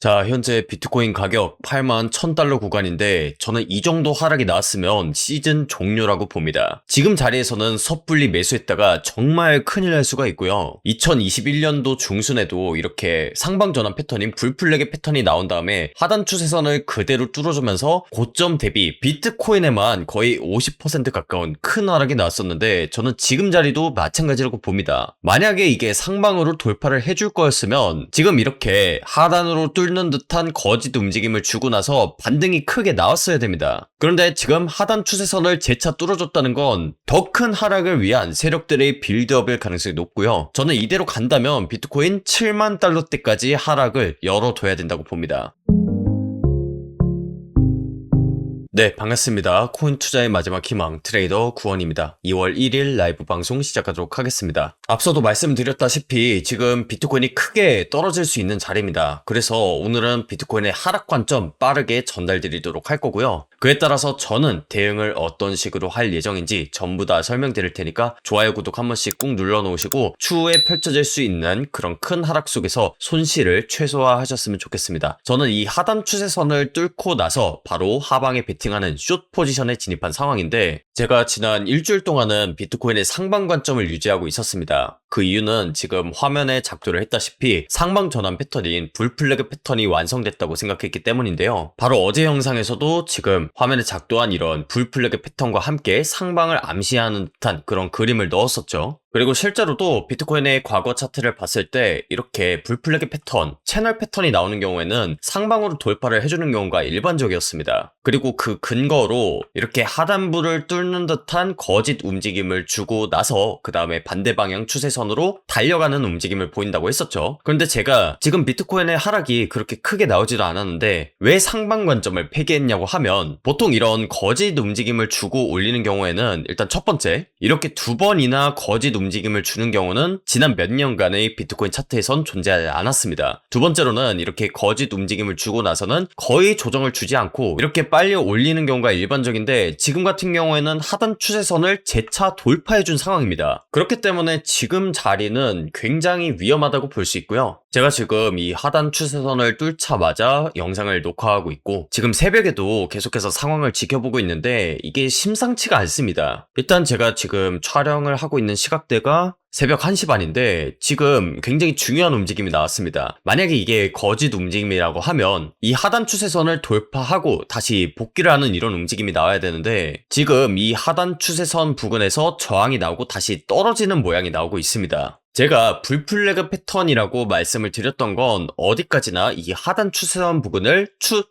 자, 현재 비트코인 가격 81,000달러 구간인데 저는 이 정도 하락이 나왔으면 시즌 종료라고 봅니다. 지금 자리에서는 섣불리 매수했다가 정말 큰일 날 수가 있고요. 2021년도 중순에도 이렇게 상방 전환 패턴인 불플렉의 패턴이 나온 다음에 하단 추세선을 그대로 뚫어주면서 고점 대비 비트코인에만 거의 50% 가까운 큰 하락이 나왔었는데 저는 지금 자리도 마찬가지라고 봅니다. 만약에 이게 상방으로 돌파를 해줄 거였으면 지금 이렇게 하단으로 뚫는 듯한 거짓 움직임을 주고 나서 반등이 크게 나왔어야 됩니다. 그런데 지금 하단 추세선을 재차 뚫어줬다는 건 더 큰 하락을 위한 세력들의 빌드업일 가능성이 높고요. 저는 이대로 간다면 비트코인 7만 달러대까지 하락을 열어둬야 된다고 봅니다. 네, 반갑습니다. 코인 투자의 마지막 희망 트레이더 구원입니다. 2월 1일 라이브 방송 시작하도록 하겠습니다. 앞서도 말씀드렸다시피 지금 비트코인이 크게 떨어질 수 있는 자리입니다. 그래서 오늘은 비트코인의 하락 관점 빠르게 전달드리도록 할 거고요. 그에 따라서 저는 대응을 어떤 식으로 할 예정인지 전부 다 설명드릴 테니까 좋아요, 구독 한 번씩 꾹 눌러놓으시고 추후에 펼쳐질 수 있는 그런 큰 하락 속에서 손실을 최소화하셨으면 좋겠습니다. 저는 이 하단 추세선을 뚫고 나서 바로 하방에 베팅하는 숏 포지션에 진입한 상황인데 제가 지난 일주일 동안은 비트코인의 상방 관점을 유지하고 있었습니다. 그 이유는 지금 화면에 작도를 했다시피 상방 전환 패턴인 불플래그 패턴이 완성됐다고 생각했기 때문인데요. 바로 어제 영상에서도 지금 화면에 작도한 이런 불플래그 패턴과 함께 상방을 암시하는 듯한 그런 그림을 넣었었죠. 그리고 실제로도 비트코인의 과거 차트를 봤을 때 이렇게 불플래그 패턴, 채널 패턴이 나오는 경우에는 상방으로 돌파를 해주는 경우가 일반적이었습니다. 그리고 그 근거로 이렇게 하단부를 뚫는 듯한 거짓 움직임을 주고 나서 그 다음에 반대 방향 추세선으로 달려가는 움직임을 보인다고 했었죠. 그런데 제가 지금 비트코인의 하락이 그렇게 크게 나오지도 않았는데 왜 상방 관점을 폐기했냐고 하면 보통 이런 거짓 움직임을 주고 올리는 경우에는 일단 첫 번째, 이렇게 두 번이나 거짓 움직임을 주는 경우는 지난 몇 년간의 비트코인 차트에선 존재하지 않았습니다. 두 번째로는 이렇게 거짓 움직임을 주고 나서는 거의 조정을 주지 않고 이렇게 빨리 올리는 경우가 일반적인데 지금 같은 경우에는 하단 추세선을 재차 돌파해준 상황입니다. 그렇기 때문에 지금 자리는 굉장히 위험하다고 볼 수 있고요. 제가 지금 이 하단 추세선을 뚫자마자 영상을 녹화하고 있고 지금 새벽에도 계속해서 상황을 지켜보고 있는데 이게 심상치가 않습니다. 일단 제가 지금 촬영을 하고 있는 시각대가 새벽 1시 반인데 지금 굉장히 중요한 움직임이 나왔습니다. 만약에 이게 거짓 움직임이라고 하면 이 하단 추세선을 돌파하고 다시 복귀를 하는 이런 움직임이 나와야 되는데 지금 이 하단 추세선 부근에서 저항이 나오고 다시 떨어지는 모양이 나오고 있습니다. 제가 불플래그 패턴이라고 말씀을 드렸던 건 어디까지나 이 하단 추세선 부근을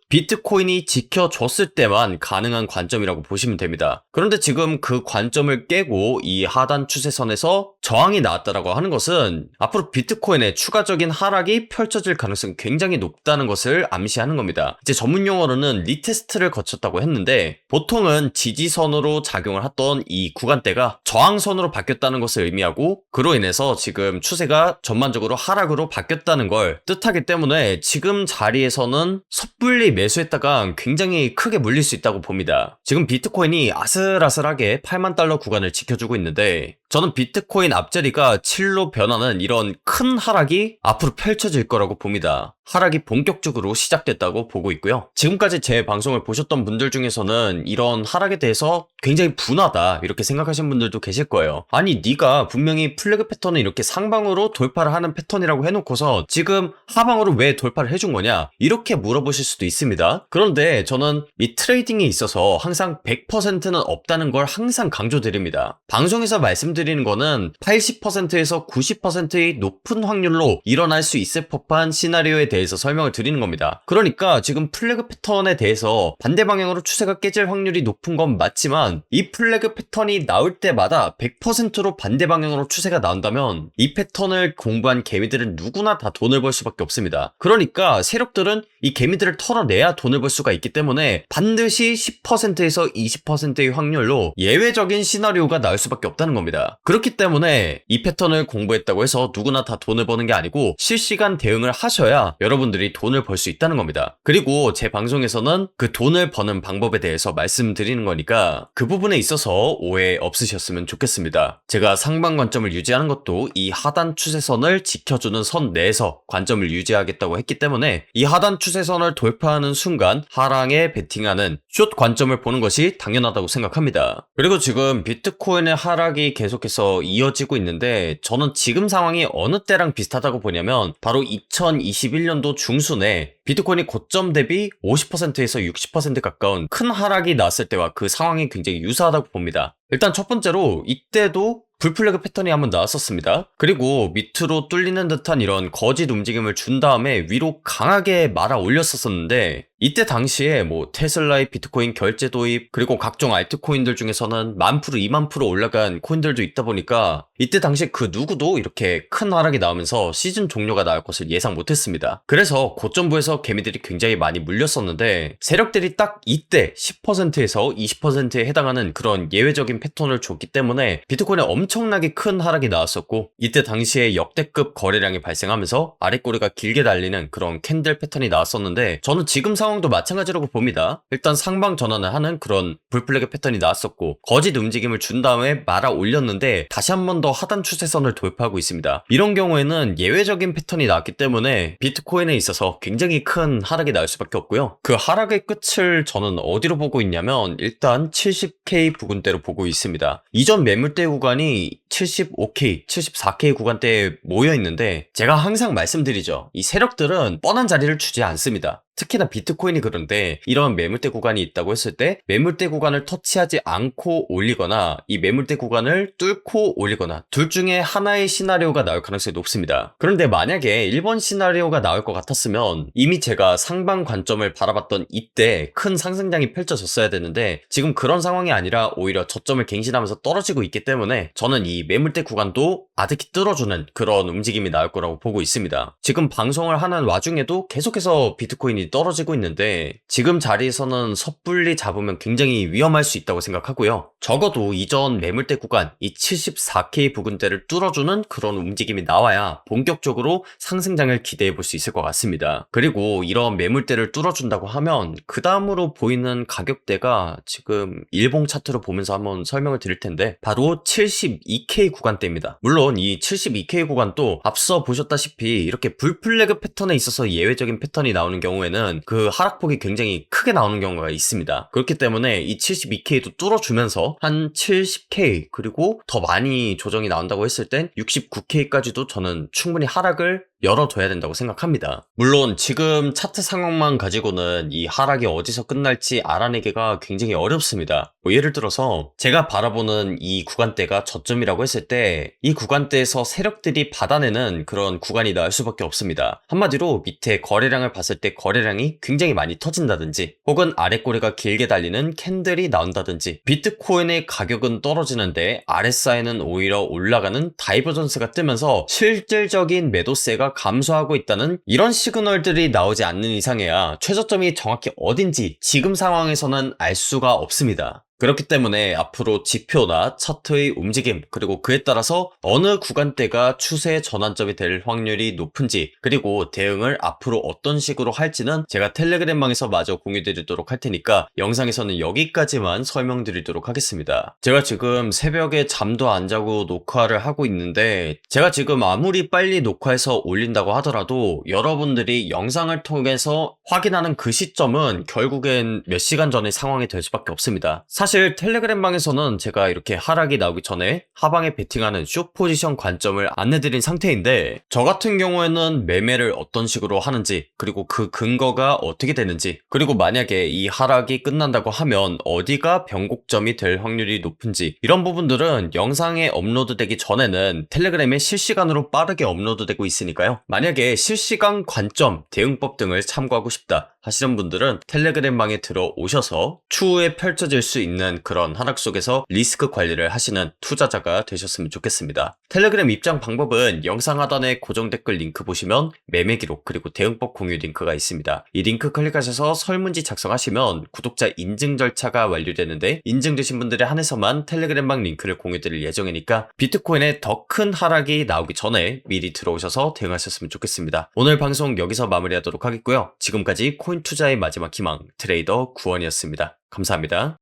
비트코인이 지켜줬을 때만 가능한 관점이라고 보시면 됩니다. 그런데 지금 그 관점을 깨고 이 하단 추세선에서 저항이 나왔다라고 하는 것은 앞으로 비트코인의 추가적인 하락이 펼쳐질 가능성이 굉장히 높다는 것을 암시하는 겁니다. 이제 전문 용어로는 리테스트를 거쳤다고 했는데 보통은 지지선으로 작용을 했던 이 구간대가 저항선으로 바뀌었다는 것을 의미하고 그로 인해서 지금 추세가 전반적으로 하락으로 바뀌었다는 걸 뜻하기 때문에 지금 자리에서는 섣불리 매수했다가 굉장히 크게 물릴 수 있다고 봅니다. 지금 비트코인이 아슬아슬하게 8만 달러 구간을 지켜주고 있는데 저는 비트코인 앞자리가 7로 변하는 이런 큰 하락이 앞으로 펼쳐질 거라고 봅니다. 하락이 본격적으로 시작됐다고 보고 있고요. 지금까지 제 방송을 보셨던 분들 중에서는 이런 하락에 대해서 굉장히 분하다 이렇게 생각하시는 분들도 계실 거예요. 아니 네가 분명히 플래그 패턴은 이렇게 상방으로 돌파를 하는 패턴이라고 해놓고서 지금 하방으로 왜 돌파를 해준 거냐 이렇게 물어보실 수도 있습니다. 그런데 저는 이 트레이딩에 있어서 항상 100%는 없다는 걸 항상 강조드립니다. 방송에서 말씀드리는 거는 80%에서 90%의 높은 확률로 일어날 수 있을 법한 시나리오에 대해서 설명을 드리는 겁니다. 그러니까 지금 플래그 패턴에 대해서 반대 방향으로 추세가 깨질 확률이 높은 건 맞지만 이 플래그 패턴이 나올 때마다 100%로 반대 방향으로 추세가 나온다면 이 패턴을 공부한 개미들은 누구나 다 돈을 벌 수밖에 없습니다. 그러니까 세력들은 이 개미들을 털어내야 돈을 벌 수가 있기 때문에 반드시 10%에서 20%의 확률로 예외적인 시나리오가 나올 수밖에 없다는 겁니다. 겁니다. 그렇기 때문에 이 패턴을 공부했다고 해서 누구나 다 돈을 버는 게 아니고 실시간 대응을 하셔야 여러분들이 돈을 벌 수 있다는 겁니다. 그리고 제 방송에서는 그 돈을 버는 방법에 대해서 말씀드리는 거니까 그 부분에 있어서 오해 없으셨으면 좋겠습니다. 제가 상방 관점을 유지하는 것도 이 하단 추세선을 지켜주는 선 내에서 관점을 유지하겠다고 했기 때문에 이 하단 추세선을 돌파하는 순간 하락에 베팅하는 숏 관점을 보는 것이 당연하다고 생각합니다. 그리고 지금 비트코인의 하락이 계속해서 이어지고 있는데 저는 지금 상황이 어느 때랑 비슷하다고 보냐면 바로 2021년도 중순에 비트코인이 고점 대비 50%에서 60% 가까운 큰 하락이 났을 때와 그 상황이 굉장히 유사하다고 봅니다. 일단 첫 번째로 이때도 불플래그 패턴이 한번 나왔었습니다. 그리고 밑으로 뚫리는 듯한 이런 거짓 움직임을 준 다음에 위로 강하게 말아 올렸었는데 이때 당시에 뭐 테슬라의 비트코인 결제 도입 그리고 각종 알트코인들 중에서는 10,000% 20,000% 올라간 코인들도 있다 보니까 이때 당시 그 누구도 이렇게 큰 하락이 나오면서 시즌 종료가 나올 것을 예상 못했습니다. 그래서 고점부에서 개미들이 굉장히 많이 물렸었는데 세력들이 딱 이때 10%에서 20%에 해당하는 그런 예외적인 패턴을 줬기 때문에 비트코인에 엄청나게 큰 하락이 나왔었고 이때 당시에 역대급 거래량이 발생하면서 아랫꼬리가 길게 달리는 그런 캔들 패턴이 나왔었는데 저는 지금 상황도 마찬가지라고 봅니다. 일단 상방 전환을 하는 그런 불플래그 패턴이 나왔었고 거짓 움직임을 준 다음에 말아 올렸는데 다시 한 번 더 하단 추세선을 돌파하고 있습니다. 이런 경우에는 예외적인 패턴이 나왔기 때문에 비트코인에 있어서 굉장히 큰 하락이 나올 수밖에 없고요. 그 하락의 끝을 저는 어디로 보고 있냐면 일단 70K 부근대로 보고 있습니다. 이전 매물대 구간이 75K, 74K 구간대에 모여 있는데 제가 항상 말씀드리죠. 이 세력들은 뻔한 자리를 주지 않습니다. 특히나 비트코인이 그런데 이런 매물대 구간이 있다고 했을 때 매물대 구간을 터치하지 않고 올리거나 이 매물대 구간을 뚫고 올리거나 둘 중에 하나의 시나리오가 나올 가능성이 높습니다. 그런데 만약에 1번 시나리오가 나올 것 같았으면 이미 제가 상방 관점을 바라봤던 이때 큰 상승장이 펼쳐졌어야 되는데 지금 그런 상황이 아니라 오히려 저점을 갱신하면서 떨어지고 있기 때문에 저는 이 매물대 구간도 아득히 뚫어주는 그런 움직임이 나올 거라고 보고 있습니다. 지금 방송을 하는 와중에도 계속해서 비트코인이 떨어지고 있는데 지금 자리에서는 섣불리 잡으면 굉장히 위험할 수 있다고 생각하고요. 적어도 이전 매물대 구간 이 74K 부근대를 뚫어주는 그런 움직임이 나와야 본격적으로 상승장을 기대해 볼 수 있을 것 같습니다. 그리고 이런 매물대를 뚫어준다고 하면 그 다음으로 보이는 가격대가 지금 일봉 차트로 보면서 한번 설명을 드릴 텐데 바로 72K 구간대입니다. 물론 이 72K 구간도 앞서 보셨다시피 이렇게 불플래그 패턴에 있어서 예외적인 패턴이 나오는 경우에는 그 하락폭이 굉장히 크게 나오는 경우가 있습니다. 그렇기 때문에 이 72K도 뚫어주면서 한 70K 그리고 더 많이 조정이 나온다고 했을 땐 69K까지도 저는 충분히 하락을 열어둬야 된다고 생각합니다. 물론 지금 차트 상황만 가지고는 이 하락이 어디서 끝날지 알아내기가 굉장히 어렵습니다. 뭐 예를 들어서 제가 바라보는 이 구간대가 저점이라고 했을 때 이 구간대에서 세력들이 받아내는 그런 구간이 나올 수밖에 없습니다. 한마디로 밑에 거래량을 봤을 때 거래량이 굉장히 많이 터진다든지 혹은 아랫꼬리가 길게 달리는 캔들이 나온다든지 비트코인의 가격은 떨어지는데 RSI는 오히려 올라가는 다이버전스가 뜨면서 실질적인 매도세가 감소하고 있다는 이런 시그널들이 나오지 않는 이상에야 최저점이 정확히 어딘지 지금 상황에서는 알 수가 없습니다. 그렇기 때문에 앞으로 지표나 차트의 움직임 그리고 그에 따라서 어느 구간대가 추세 전환점이 될 확률이 높은지 그리고 대응을 앞으로 어떤 식으로 할지는 제가 텔레그램방에서 마저 공유드리도록 할 테니까 영상에서는 여기까지만 설명드리도록 하겠습니다. 제가 지금 새벽에 잠도 안 자고 녹화를 하고 있는데 제가 지금 아무리 빨리 녹화해서 올린다고 하더라도 여러분들이 영상을 통해서 확인하는 그 시점은 결국엔 몇 시간 전의 상황이 될 수밖에 없습니다. 사실 텔레그램방에서는 제가 이렇게 하락이 나오기 전에 하방에 베팅하는 숏 포지션 관점을 안내드린 상태인데 저 같은 경우에는 매매를 어떤 식으로 하는지 그리고 그 근거가 어떻게 되는지 그리고 만약에 이 하락이 끝난다고 하면 어디가 변곡점이 될 확률이 높은지 이런 부분들은 영상에 업로드되기 전에는 텔레그램에 실시간으로 빠르게 업로드되고 있으니까요. 만약에 실시간 관점, 대응법 등을 참고하고 싶다 하시는 분들은 텔레그램방에 들어오셔서 추후에 펼쳐질 수 있는 있는 그런 하락 속에서 리스크 관리를 하시는 투자자가 되셨으면 좋겠습니다. 텔레그램 입장 방법은 영상 하단에 고정 댓글 링크 보시면 매매 기록 그리고 대응법 공유 링크가 있습니다. 이 링크 클릭하셔서 설문지 작성하시면 구독자 인증 절차가 완료되는데 인증되신 분들에 한해서만 텔레그램방 링크를 공유드릴 예정이니까 비트코인의 더 큰 하락이 나오기 전에 미리 들어오셔서 대응하셨으면 좋겠습니다. 오늘 방송 여기서 마무리하도록 하겠고요. 지금까지 코인 투자의 마지막 희망 트레이더 구원이었습니다. 감사합니다.